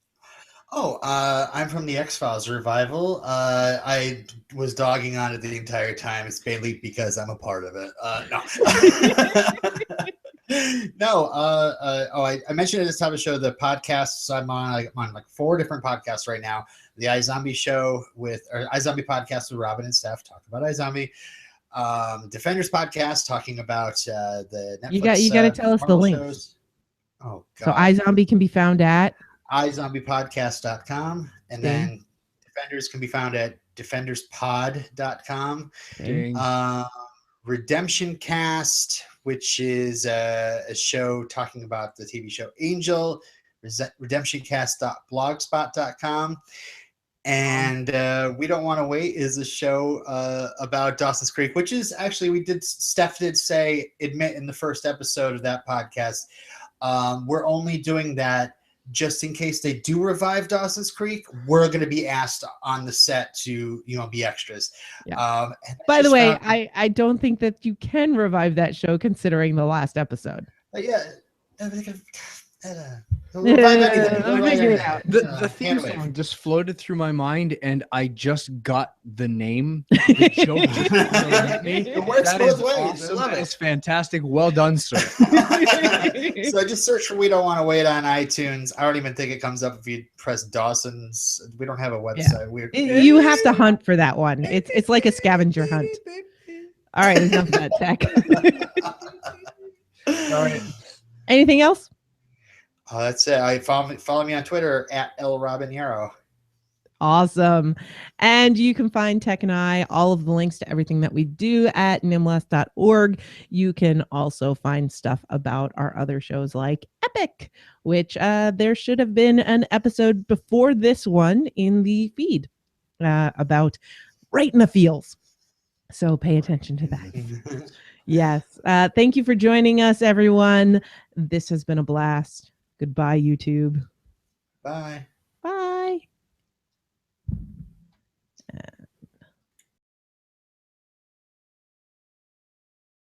Oh, I'm from the X-Files revival. I was dogging on it the entire time. It's mainly because I'm a part of it. No. I mentioned at this time of the show the podcasts I'm on. I'm on like 4 different podcasts right now. The iZombie show iZombie podcast with Robin and Steph, talking about iZombie. Defenders podcast, talking about the Netflix. You got to tell us the links. Shows. Oh, God. So iZombie can be found at iZombiePodcast.com, and then Defenders can be found at DefendersPod.com. Redemption Cast, which is a show talking about the TV show Angel, redemptioncast.blogspot.com. And We Don't Want to Wait is a show about Dawson's Creek, which is actually, Steph did admit in the first episode of that podcast, we're only doing that just in case they do revive Dawson's Creek. We're going to be asked on the set to, be extras. Yeah. By the way, I don't think that you can revive that show considering the last episode. Yeah. We'll find anything. We'll figure it out. The theme handwave. song just floated through my mind, and I just got the name. The joke just hit me. It works That both is ways. I awesome. love That it. is fantastic. Well done, sir. So I just searched for We Don't Want to Wait on iTunes. I don't even think it comes up if you press Dawson's. We don't have a website. You have to hunt for that one. It's like a scavenger hunt. All right, enough of that tech. All right. Anything else? That's it. Follow me on Twitter at @LRobinYarrow. Awesome. And you can find Tech and I, all of the links to everything that we do at nimlas.org. You can also find stuff about our other shows like Epic, which there should have been an episode before this one in the feed about right in the feels. So pay attention to that. Yes. Thank you for joining us, everyone. This has been a blast. Goodbye, YouTube. Bye.